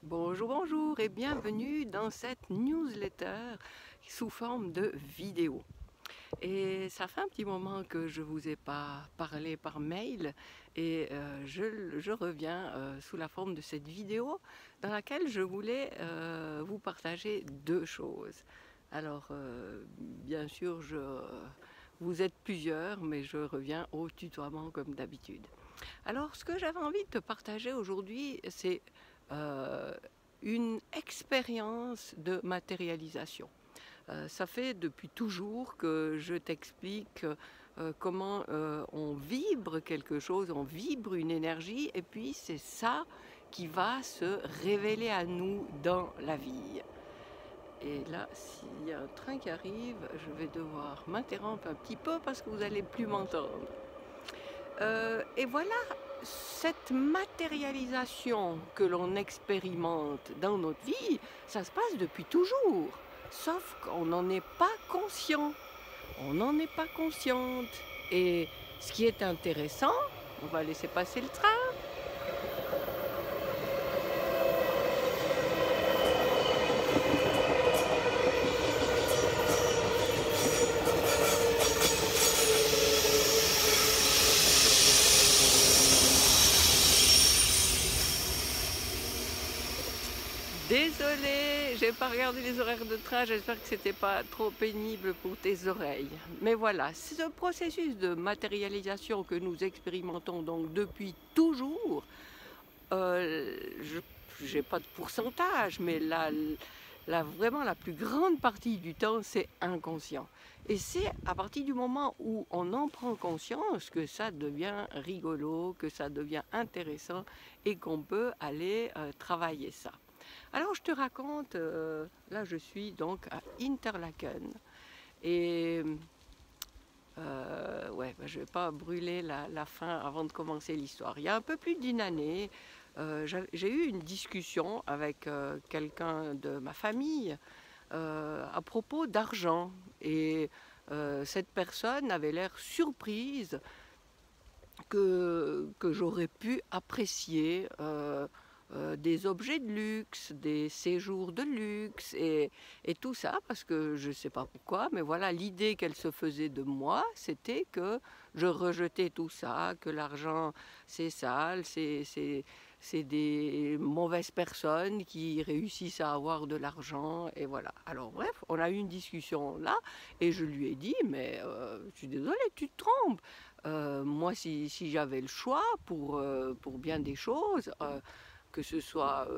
Bonjour, bonjour et bienvenue dans cette newsletter sous forme de vidéo. Et ça fait un petit moment que je ne vous ai pas parlé par mail et je reviens sous la forme de cette vidéo dans laquelle je voulais vous partager deux choses. Alors, bien sûr, vous êtes plusieurs, mais je reviens au tutoiement comme d'habitude. Alors, ce que j'avais envie de te partager aujourd'hui, c'est euh, une expérience de matérialisation. Ça fait depuis toujours que je t'explique comment on vibre quelque chose, on vibre une énergie, et puis c'est ça qui va se révéler à nous dans la vie. Et là, s'il y a un train qui arrive, je vais devoir m'interrompre un petit peu parce que vous n'allez plus m'entendre. Et voilà, cette matérialisation que l'on expérimente dans notre vie, ça se passe depuis toujours. Sauf qu'on n'en est pas conscient. On n'en est pas consciente. Et ce qui est intéressant, on va laisser passer le train. Désolée, j'ai pas regardé les horaires de train, j'espère que c'était pas trop pénible pour tes oreilles. Mais voilà, ce processus de matérialisation que nous expérimentons donc depuis toujours, je n'ai pas de pourcentage, mais vraiment la plus grande partie du temps, c'est inconscient. Et c'est à partir du moment où on en prend conscience que ça devient rigolo, que ça devient intéressant et qu'on peut aller travailler ça. Alors je te raconte, là je suis donc à Interlaken et ouais, je ne vais pas brûler la fin avant de commencer l'histoire. Il y a un peu plus d'une année, j'ai eu une discussion avec quelqu'un de ma famille à propos d'argent. Et cette personne avait l'air surprise que j'aurais pu apprécier des objets de luxe, des séjours de luxe et tout ça, parce que je ne sais pas pourquoi, mais voilà, l'idée qu'elle se faisait de moi, c'était que je rejetais tout ça, que l'argent c'est sale, c'est des mauvaises personnes qui réussissent à avoir de l'argent, et voilà. Alors bref, on a eu une discussion là, et je lui ai dit, mais je suis désolée, tu te trompes. Moi, si j'avais le choix pour bien des choses, que ce soit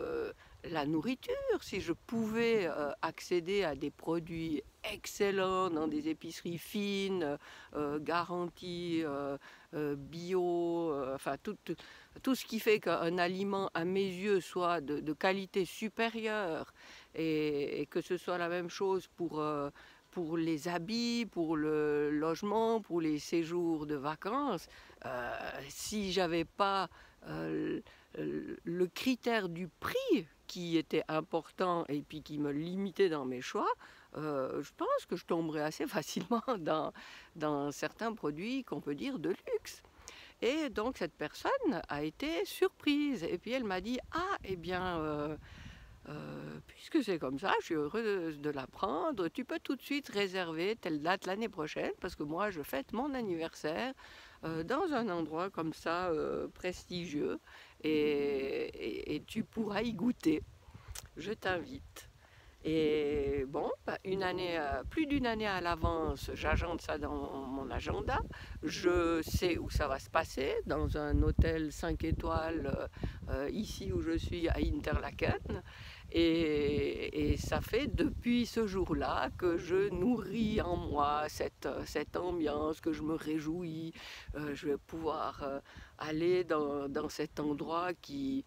la nourriture, si je pouvais accéder à des produits excellents dans des épiceries fines, garanties, bio, enfin tout ce qui fait qu'un aliment à mes yeux soit de qualité supérieure et que ce soit la même chose pour les habits, pour le logement, pour les séjours de vacances, si j'avais pas le critère du prix qui était important et puis qui me limitait dans mes choix, je pense que je tomberais assez facilement dans certains produits qu'on peut dire de luxe. Et donc cette personne a été surprise et puis elle m'a dit: «Ah eh bien, puisque c'est comme ça, je suis heureuse de l'apprendre. Tu peux tout de suite réserver telle date l'année prochaine parce que moi je fête mon anniversaire dans un endroit comme ça prestigieux et tu pourras y goûter. Je t'invite.» Et bon, une année, plus d'une année à l'avance, j'agende ça dans mon agenda. Je sais où ça va se passer, dans un hôtel 5 étoiles, ici où je suis à Interlaken. Et ça fait depuis ce jour-là que je nourris en moi cette ambiance, que je me réjouis. Je vais pouvoir aller dans cet endroit qui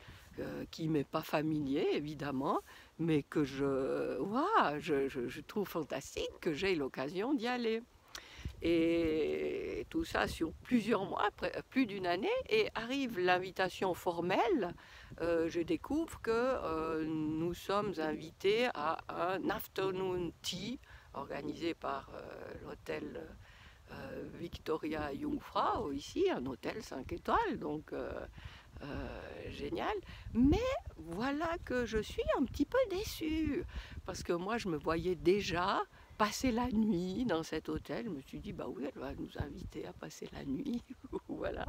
m'est pas familier, évidemment, mais que je trouve fantastique que j'ai l'occasion d'y aller. Et tout ça sur plusieurs mois, plus d'une année, et arrive l'invitation formelle. Je découvre que nous sommes invités à un afternoon tea organisé par l'hôtel Victoria Jungfrau, ici, un hôtel 5 étoiles, donc génial. Mais voilà que je suis un petit peu déçue, parce que moi je me voyais déjà passer la nuit dans cet hôtel. Je me suis dit, bah oui, elle va nous inviter à passer la nuit, voilà.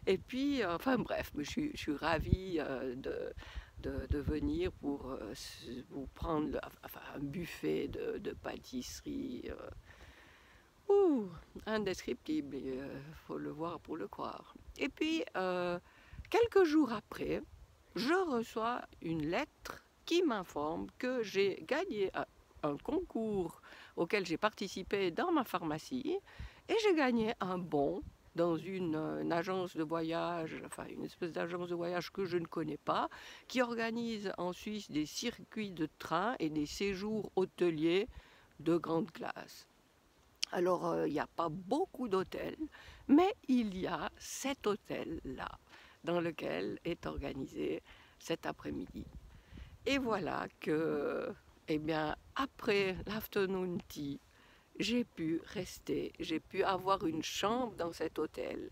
Et puis, enfin bref, je suis ravie de venir pour prendre enfin, un buffet de pâtisserie. Indescriptible, il faut le voir pour le croire. Et puis, quelques jours après, je reçois une lettre qui m'informe que j'ai gagné un concours auquel j'ai participé dans ma pharmacie et j'ai gagné un bon dans une agence de voyage, enfin une espèce d'agence de voyage que je ne connais pas, qui organise en Suisse des circuits de train et des séjours hôteliers de grande classe. Alors, il n'y a pas beaucoup d'hôtels, mais il y a cet hôtel-là, dans lequel est organisé cet après-midi. Et voilà que, eh bien, après l'afternoon tea, j'ai pu rester, j'ai pu avoir une chambre dans cet hôtel.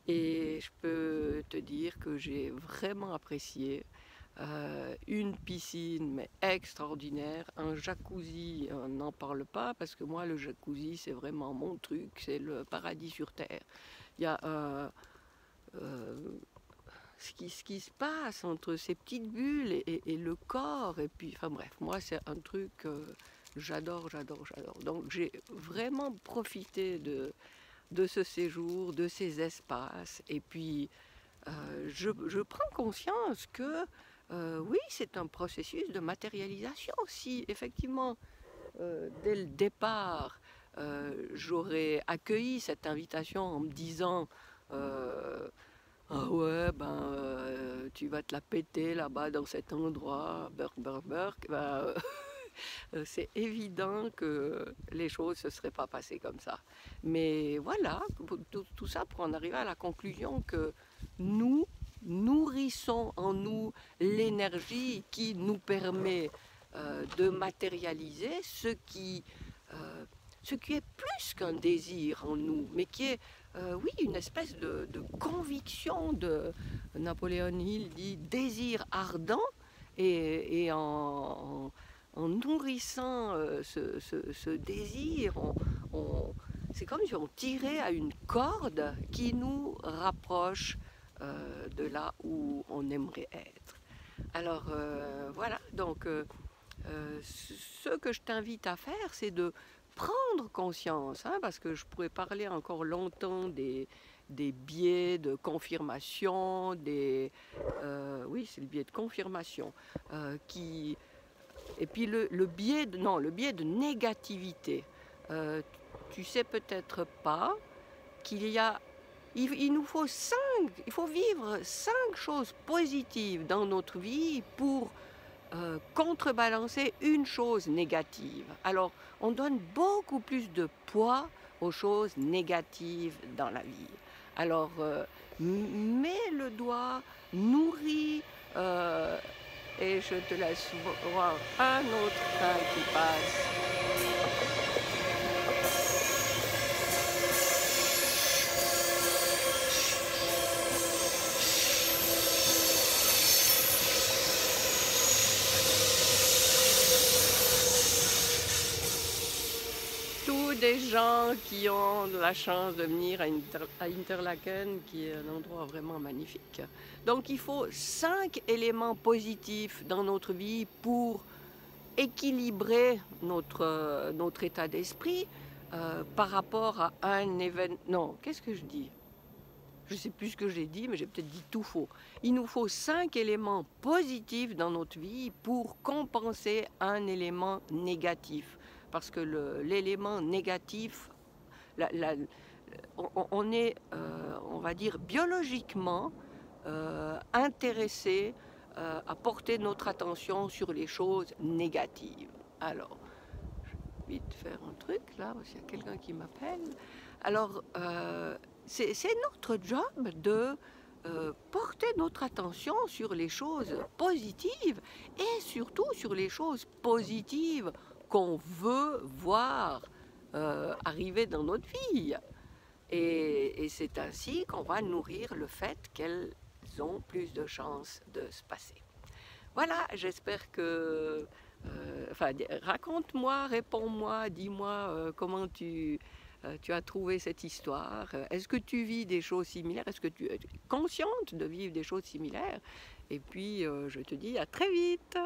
Et je peux te dire que j'ai vraiment apprécié une piscine mais extraordinaire, un jacuzzi, on n'en parle pas parce que moi le jacuzzi c'est vraiment mon truc, c'est le paradis sur terre. Il y a ce qui se passe entre ces petites bulles et le corps, et puis enfin bref, moi c'est un truc j'adore, j'adore, j'adore. Donc j'ai vraiment profité de ce séjour, de ces espaces, et puis je prends conscience que oui, c'est un processus de matérialisation. Si effectivement, dès le départ, j'aurais accueilli cette invitation en me disant ah ouais, ben tu vas te la péter là-bas dans cet endroit, ben, c'est évident que les choses ne se seraient pas passées comme ça. Mais voilà, tout ça pour en arriver à la conclusion que nous nourrissons en nous l'énergie qui nous permet de matérialiser ce qui est plus qu'un désir en nous, mais qui est, oui, une espèce de conviction de Napoléon Hill dit désir ardent, et en nourrissant ce désir, c'est comme si on tirait à une corde qui nous rapproche de là où on aimerait être. Alors voilà, donc ce que je t'invite à faire, c'est de prendre conscience, hein, parce que je pourrais parler encore longtemps des biais de confirmation, oui, c'est le biais de confirmation, et puis le biais de négativité. Tu sais peut-être pas qu'il y a, il nous faut il faut vivre 5 choses positives dans notre vie pour contrebalancer une chose négative. Alors, on donne beaucoup plus de poids aux choses négatives dans la vie. Alors, mets le doigt, nourris, et je te laisse voir un autre train qui passe. Tous des gens qui ont la chance de venir à Interlaken, qui est un endroit vraiment magnifique. Donc il faut 5 éléments positifs dans notre vie pour équilibrer notre état d'esprit par rapport à un événement. Non, qu'est-ce que je dis? Je ne sais plus ce que j'ai dit, mais j'ai peut-être dit tout faux. Il nous faut 5 éléments positifs dans notre vie pour compenser un élément négatif. Parce que l'élément négatif, on est, on va dire, biologiquement intéressé à porter notre attention sur les choses négatives. Alors, je vais vite faire un truc là, parce qu'il y a quelqu'un qui m'appelle. Alors, c'est notre job de porter notre attention sur les choses positives et surtout sur les choses positives qu'on veut voir arriver dans notre vie. Et c'est ainsi qu'on va nourrir le fait qu'elles ont plus de chances de se passer. Voilà, j'espère que... enfin, raconte-moi, réponds-moi, dis-moi comment tu as trouvé cette histoire. Est-ce que tu vis des choses similaires? Est-ce que tu es consciente de vivre des choses similaires? Et puis, je te dis à très vite.